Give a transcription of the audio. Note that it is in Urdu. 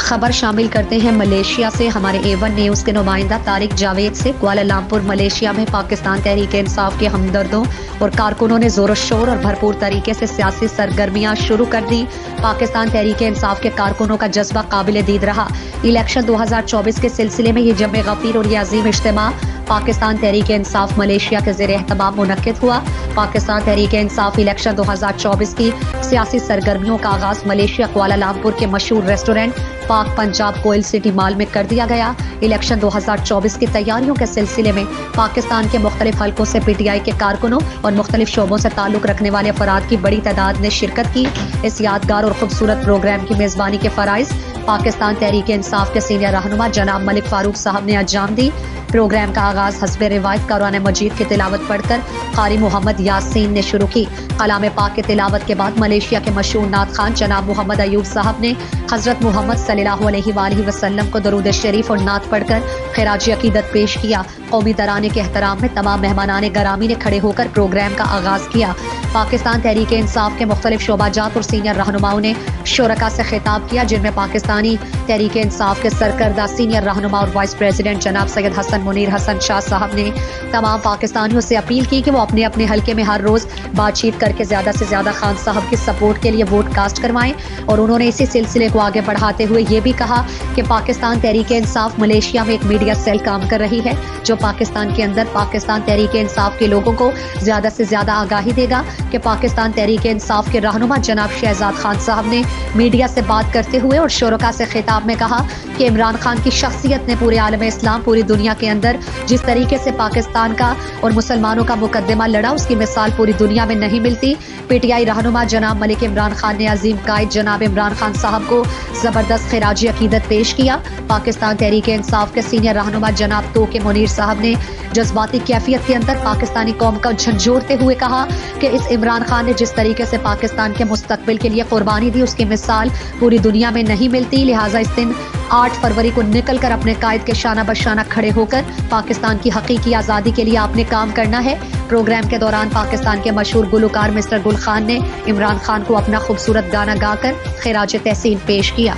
خبر شامل کرتے ہیں ملیشیا سے۔ ہمارے A1 نیوز کے نمائندہ طارق جاوید سے۔ کوالالمپور ملیشیا میں پاکستان تحریک انصاف کے ہمدردوں اور کارکنوں نے زور و شور اور بھرپور طریقے سے سیاسی سرگرمیاں شروع کر دی۔ پاکستان تحریک انصاف کے کارکنوں کا جذبہ قابل دید رہا۔ الیکشن 2024 کے سلسلے میں یہ جمع غفیر اور یہ عظیم اجتماع پاکستان تحریک انصاف ملیشیا کے زیر اہتمام منعقد ہوا۔ پاکستان تحریک انصاف الیکشن 2024 کی سیاسی سرگرمیوں کا آغاز ملیشیا کوالالمپور کے مشہور ریسٹورنٹ پاک پنجاب کوئل سٹی مال میں کر دیا گیا۔ الیکشن 2024 کی تیاریوں کے سلسلے میں پاکستان کے مختلف حلقوں سے PTI کے کارکنوں اور مختلف شعبوں سے تعلق رکھنے والے افراد کی بڑی تعداد نے شرکت کی۔ اس یادگار اور خوبصورت پروگرام کی میزبانی کے فرائض پاکستان تحریک انصاف کے سینئر رہنما جناب ملک فاروق صاحب نے انجام دی۔ پروگرام کا آغاز حسب روایت قرآن مجید کی تلاوت پڑھ کر قاری محمد یاسین نے شروع کی۔ کلام پاک کی تلاوت کے بعد ملیشیا کے مشہور نعت خوان جناب محمد ایوب صاحب نے حضرت محمد صلی اللہ علیہ وآلہ وسلم کو درود شریف اور نعت پڑھ کر خراج عقیدت پیش کیا۔ قومی ترانے کے احترام میں تمام مہمانان گرامی نے کھڑے ہو کر پروگرام کا آغاز کیا۔ پاکستان تحریک انصاف کے مختلف شعبہ جات اور سینئر رہنماؤں نے شرکاء سے خطاب کیا، جن میں پاکستانی تحریک انصاف کے سرکردہ سینئر رہنما اور وائس پریزیڈنٹ جناب سید حسن منیر حسن شاہ صاحب نے تمام پاکستانیوں سے اپیل کی کہ وہ اپنے اپنے حلقے میں ہر روز بات چیت کر کے زیادہ سے زیادہ خان صاحب کی سپورٹ کے لیے ووٹ کاسٹ کروائیں۔ اور انہوں نے اسی سلسلے کو آگے بڑھاتے ہوئے یہ بھی کہا کہ پاکستان تحریک انصاف ملیشیا میں ایک میڈیا سیل کام کر رہی ہے جو پاکستان کے اندر پاکستان تحریک انصاف کے لوگوں کو زیادہ سے زیادہ آگاہی دے گا کہ پاکستان تحریک انصاف کے رہنما جناب شہزاد خان صاحب نے میڈیا سے بات کرتے ہوئے اور شرکاء سے خطاب میں کہا کہ عمران خان کی شخصیت نے پورے عالم اسلام، پوری دنیا کے اندر جس طریقے سے پاکستان کا اور مسلمانوں کا مقدمہ لڑا، اس کی مثال پوری دنیا میں نہیں ملتی۔ PTI رہنما جناب ملک عمران خان نے عظیم قائد جناب عمران خان صاحب کو زبردست خراج عقیدت پیش کیا۔ پاکستان تحریک انصاف کے سینئر رہنما جناب توقع منیر صاحب نے جذباتی کیفیت کے اندر پاکستانی قوم کا جھنجھوڑتے ہوئے کہا کہ اس عمران خان نے جس طریقے سے پاکستان کے مستقبل کے لیے قربانی دی، اس کی مثال پوری دنیا میں نہیں ملتی۔ لہٰذا اس دن 8 فروری کو نکل کر اپنے قائد کے شانہ بشانہ کھڑے ہو کر پاکستان کی حقیقی آزادی کے لیے آپ نے کام کرنا ہے۔ پروگرام کے دوران پاکستان کے مشہور گلوکار مسٹر گل خان نے عمران خان کو اپنا خوبصورت گانا گا کر خراج تحسین پیش کیا۔